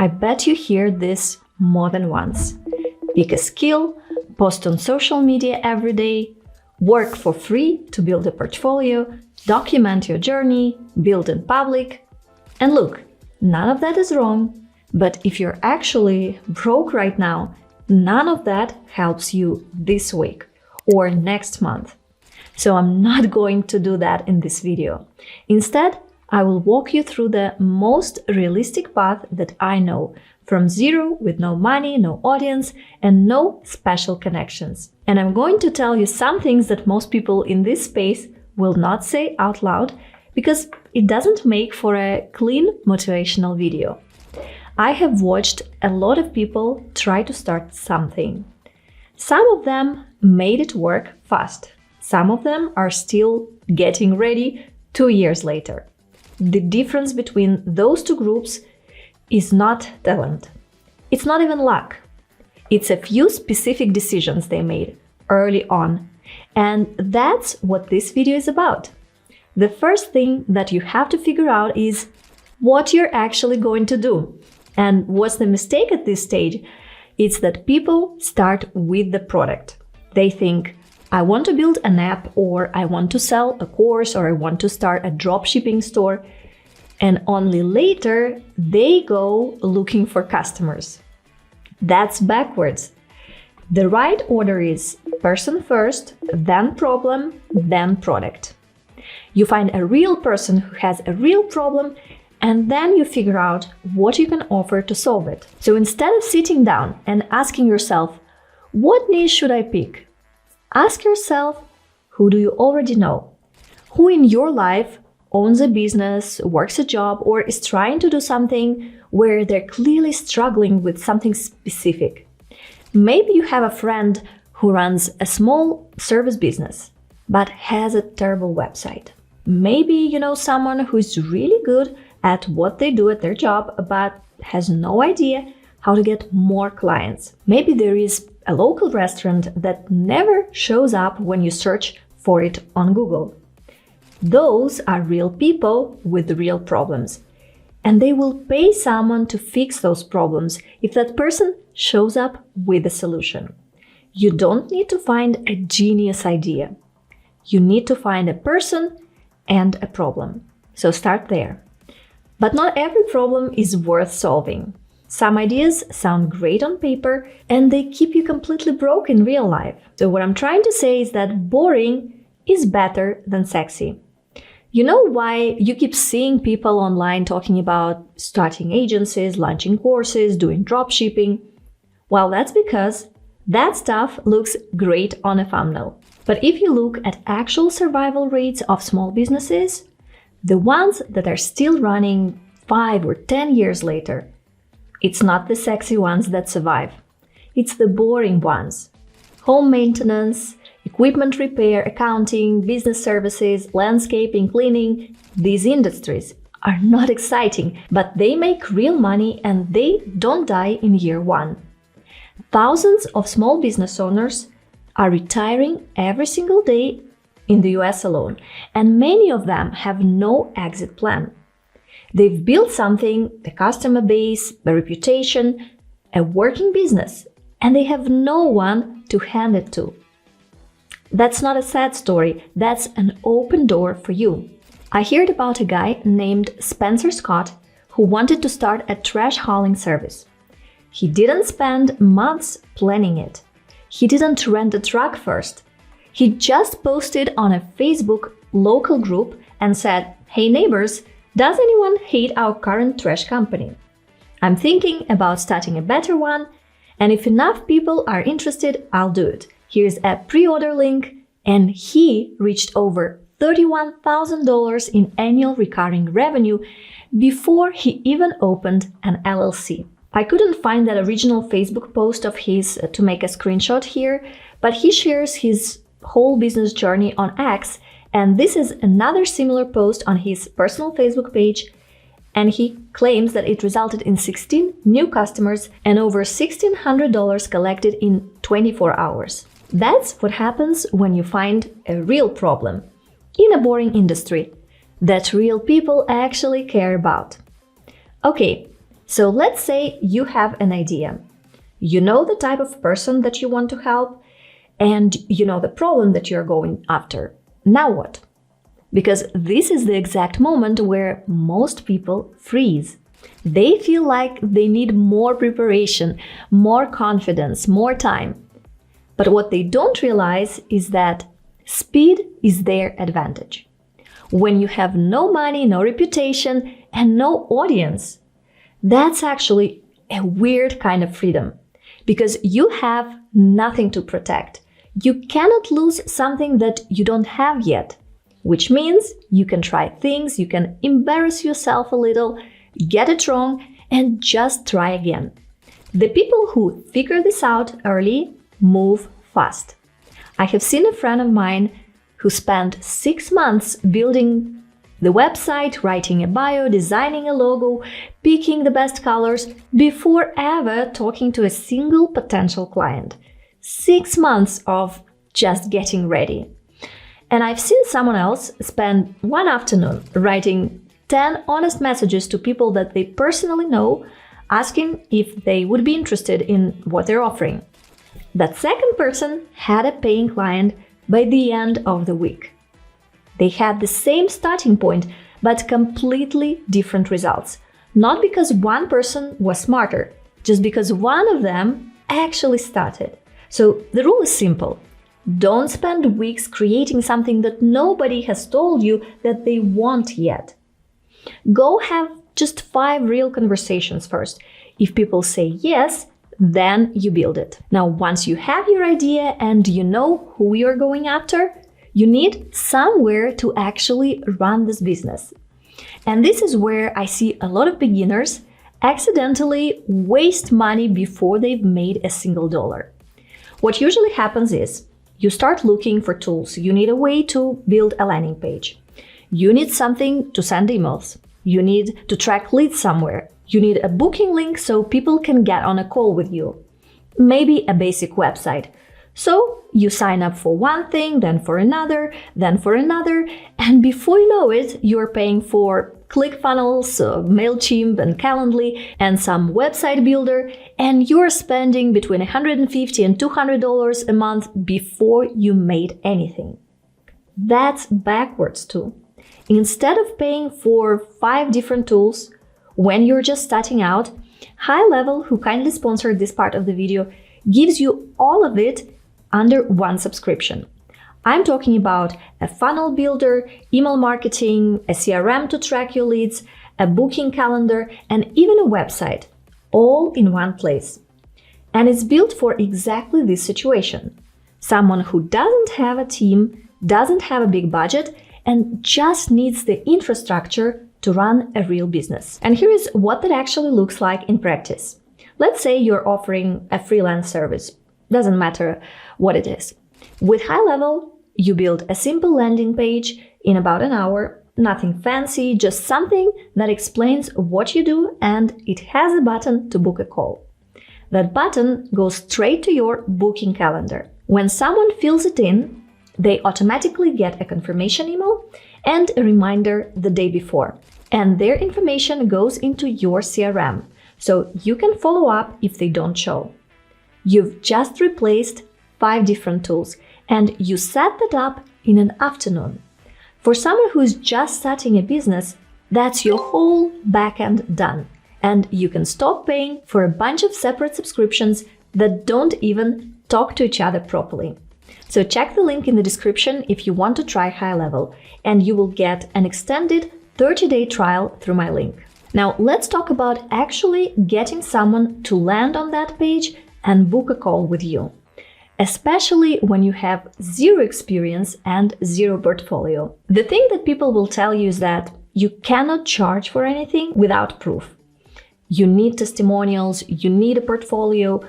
I bet you hear this more than once. Pick a skill, post on social media every day, work for free to build a portfolio, document your journey, build in public. And look, none of that is wrong, but if you're actually broke right now, none of that helps you this week or next month. So I'm not going to do that in this video. Instead, I will walk you through the most realistic path that I know, from zero with no money, no audience, and no special connections. And I'm going to tell you some things that most people in this space will not say out loud because it doesn't make for a clean motivational video. I have watched a lot of people try to start something. Some of them made it work fast. Some of them are still getting ready 2 years later. The difference between those two groups is not talent. It's not even luck. It's a few specific decisions they made early on. And that's what this video is about. The first thing that you have to figure out is what you're actually going to do. And what's the mistake at this stage? It's that people start with the product. They think, I want to build an app, or I want to sell a course, or I want to start a dropshipping store. And only later they go looking for customers. That's backwards. The right order is person first, then problem, then product. You find a real person who has a real problem, and then you figure out what you can offer to solve it. So instead of sitting down and asking yourself, what niche should I pick? Ask yourself, who do you already know? Who in your life owns a business, works a job, or is trying to do something where they're clearly struggling with something specific? Maybe you have a friend who runs a small service business, but has a terrible website. Maybe you know someone who is really good at what they do at their job, but has no idea how to get more clients. Maybe there is a local restaurant that never shows up when you search for it on Google. Those are real people with real problems, and they will pay someone to fix those problems if that person shows up with a solution. You don't need to find a genius idea. You need to find a person and a problem. So start there. But not every problem is worth solving. Some ideas sound great on paper and they keep you completely broke in real life. So what I'm trying to say is that boring is better than sexy. You know why you keep seeing people online talking about starting agencies, launching courses, doing dropshipping? Well, that's because that stuff looks great on a thumbnail. But if you look at actual survival rates of small businesses, the ones that are still running 5 or 10 years later, it's not the sexy ones that survive. It's the boring ones. Home maintenance, equipment repair, accounting, business services, landscaping, cleaning. These industries are not exciting, but they make real money and they don't die in year 1. Thousands of small business owners are retiring every single day in the US alone, and many of them have no exit plan. They've built something, the customer base, the reputation, a working business, and they have no one to hand it to. That's not a sad story, that's an open door for you. I heard about a guy named Spencer Scott who wanted to start a trash hauling service. He didn't spend months planning it. He didn't rent a truck first. He just posted on a Facebook local group and said, "Hey neighbors, does anyone hate our current trash company? I'm thinking about starting a better one, and if enough people are interested, I'll do it. Here's a pre-order link," and he reached over $31,000 in annual recurring revenue before he even opened an LLC. I couldn't find that original Facebook post of his to make a screenshot here, but he shares his whole business journey on X, and this is another similar post on his personal Facebook page, and he claims that it resulted in 16 new customers and over $1,600 collected in 24 hours. That's what happens when you find a real problem in a boring industry that real people actually care about. Okay, So let's say you have an idea. You know the type of person that you want to help, and you know the problem that you're going after. Now what? Because this is the exact moment where most people freeze. They feel like they need more preparation, more confidence, more time. But what they don't realize is that speed is their advantage. When you have no money, no reputation, and no audience, that's actually a weird kind of freedom, because you have nothing to protect. You cannot lose something that you don't have yet, which means you can try things, you can embarrass yourself a little, get it wrong, and just try again. The people who figure this out early move fast. I have seen a friend of mine who spent 6 months building the website, writing a bio, designing a logo, picking the best colors before ever talking to a single potential client. 6 months of just getting ready. And I've seen someone else spend one afternoon writing 10 honest messages to people that they personally know, asking if they would be interested in what they're offering. That second person had a paying client by the end of the week. They had the same starting point, but completely different results. Not because one person was smarter, just because one of them actually started. So the rule is simple. Don't spend weeks creating something that nobody has told you that they want yet. Go have just 5 real conversations first. If people say yes, then you build it. Now, once you have your idea and you know who you're going after, you need somewhere to actually run this business. And this is where I see a lot of beginners accidentally waste money before they've made a single dollar. What usually happens is you start looking for tools. You need a way to build a landing page. You need something to send emails. You need to track leads somewhere. You need a booking link so people can get on a call with you. Maybe a basic website. So you sign up for one thing, then for another, and before you know it, you're paying for ClickFunnels, MailChimp and Calendly, and some website builder, and you're spending between $150 and $200 a month before you made anything. That's backwards too. Instead of paying for 5 different tools when you're just starting out, High Level, who kindly sponsored this part of the video, gives you all of it under one subscription. I'm talking about a funnel builder, email marketing, a CRM to track your leads, a booking calendar, and even a website, all in one place. And it's built for exactly this situation. Someone who doesn't have a team, doesn't have a big budget, and just needs the infrastructure to run a real business. And here is what that actually looks like in practice. Let's say you're offering a freelance service. Doesn't matter what it is. With High Level, you build a simple landing page in about an hour, nothing fancy, just something that explains what you do, and it has a button to book a call. That button goes straight to your booking calendar. When someone fills it in, they automatically get a confirmation email and a reminder the day before. And their information goes into your CRM, so you can follow up if they don't show. You've just replaced 5 different tools, and you set that up in an afternoon. For someone who's just starting a business, that's your whole backend done, and you can stop paying for a bunch of separate subscriptions that don't even talk to each other properly. So check the link in the description if you want to try High Level, and you will get an extended 30-day trial through my link. Now let's talk about actually getting someone to land on that page and book a call with you, especially when you have 0 experience and 0 portfolio. The thing that people will tell you is that you cannot charge for anything without proof. You need testimonials, you need a portfolio,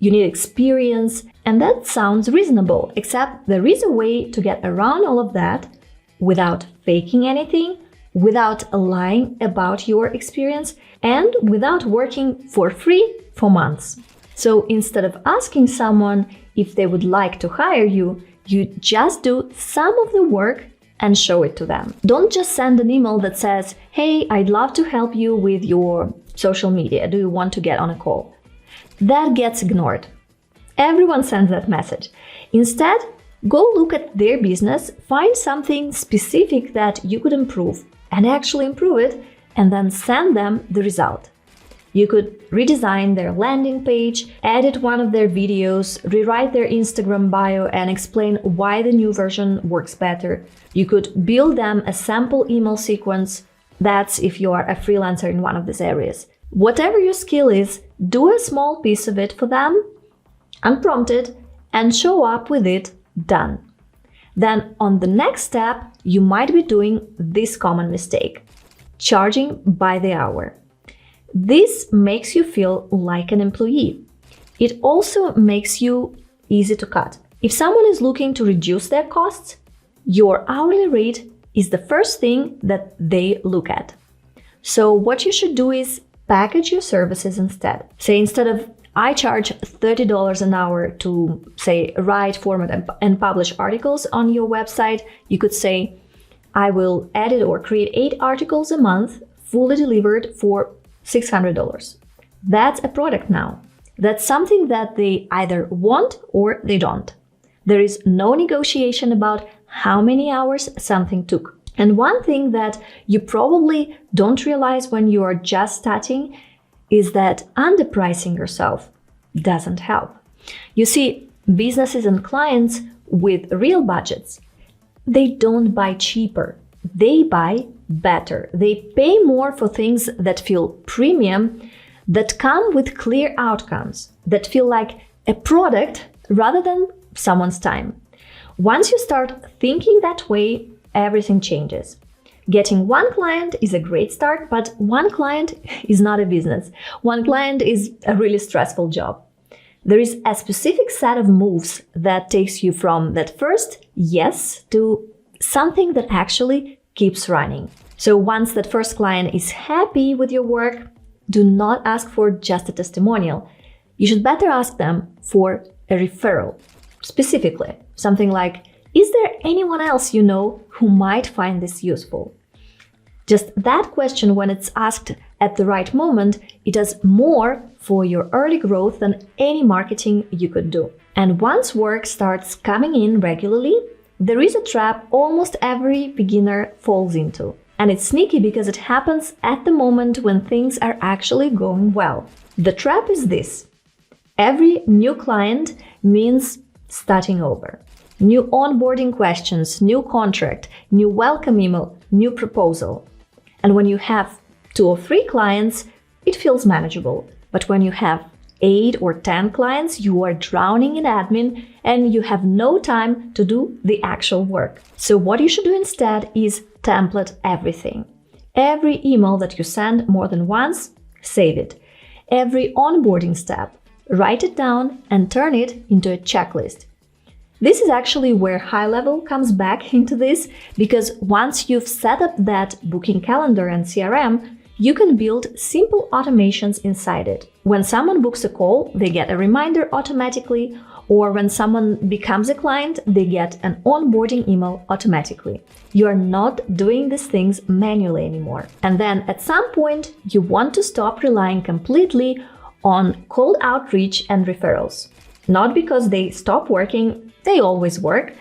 you need experience, and that sounds reasonable, except there is a way to get around all of that without faking anything, without lying about your experience, and without working for free for months. So instead of asking someone if they would like to hire you, you just do some of the work and show it to them. Don't just send an email that says, "Hey, I'd love to help you with your social media? Do you want to get on a call? That gets ignored. Everyone sends that message. Instead, go look at their business, find something specific that you could improve and actually improve it, and then send them the result. You could redesign their landing page, edit one of their videos, rewrite their Instagram bio and explain why the new version works better. You could build them a sample email sequence. That's if you are a freelancer in one of these areas. Whatever your skill is, do a small piece of it for them, unprompted, and show up with it done. Then on the next step, you might be doing this common mistake: charging by the hour. This makes you feel like an employee. It also makes you easy to cut. If someone is looking to reduce their costs, your hourly rate is the first thing that they look at. So what you should do is package your services instead. Say instead of I charge $30 an hour to, say, write, format, and publish articles on your website, you could say, I will edit or create 8 articles a month, fully delivered for $600. That's a product now. That's something that they either want or they don't. There is no negotiation about how many hours something took. And one thing that you probably don't realize when you are just starting is that underpricing yourself doesn't help. You see, businesses and clients with real budgets, they don't buy cheaper. They buy better. They pay more for things that feel premium, that come with clear outcomes, that feel like a product rather than someone's time. Once you start thinking that way, everything changes. Getting one client is a great start, but one client is not a business. One client is a really stressful job. There is a specific set of moves that takes you from that first yes to something that actually keeps running. So once that first client is happy with your work, do not ask for just a testimonial. You should better ask them for a referral. Specifically, something like, is there anyone else you know who might find this useful? Just that question, when it's asked at the right moment, it does more for your early growth than any marketing you could do. And once work starts coming in regularly, there is a trap almost every beginner falls into. And it's sneaky because it happens at the moment when things are actually going well. The trap is this: every new client means starting over. New onboarding questions, new contract, new welcome email, new proposal. And when you have 2 or 3 clients, it feels manageable. But when you have 8 or 10 clients, you are drowning in admin and you have no time to do the actual work. So what you should do instead is template everything. Every email that you send more than once, save it. Every onboarding step, write it down and turn it into a checklist. This is actually where high level comes back into this, because once you've set up that booking calendar and CRM, you can build simple automations inside it. When someone books a call, they get a reminder automatically, or when someone becomes a client, they get an onboarding email automatically. You are not doing these things manually anymore. And then at some point, you want to stop relying completely on cold outreach and referrals. Not because they stop working, they always work,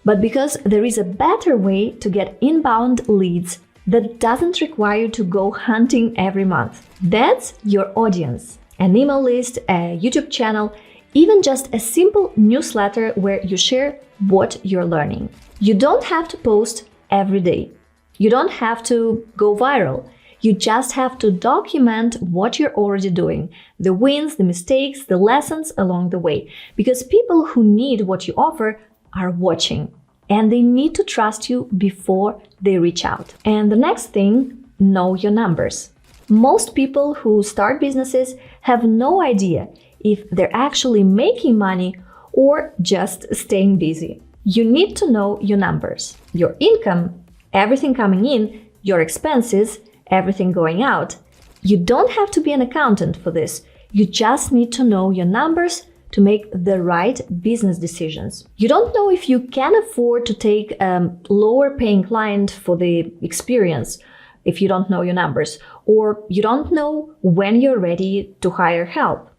but because there is a better way to get inbound leads that doesn't require you to go hunting every month. That's your audience. An email list, a YouTube channel, even just a simple newsletter where you share what you're learning. You don't have to post every day. You don't have to go viral. You just have to document what you're already doing, the wins, the mistakes, the lessons along the way. Because people who need what you offer are watching, and they need to trust you before they reach out. And the next thing, know your numbers. Most people who start businesses have no idea if they're actually making money or just staying busy. You need to know your numbers, your income, everything coming in, your expenses, everything going out. You don't have to be an accountant for this. You just need to know your numbers to make the right business decisions. You don't know if you can afford to take a lower paying client for the experience, if you don't know your numbers, or you don't know when you're ready to hire help.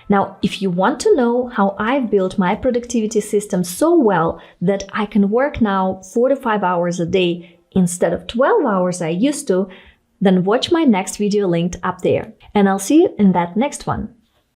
Now, if you want to know how I've built my productivity system so well that I can work now 4 to 5 hours a day instead of 12 hours I used to, then watch my next video linked up there. And I'll see you in that next one.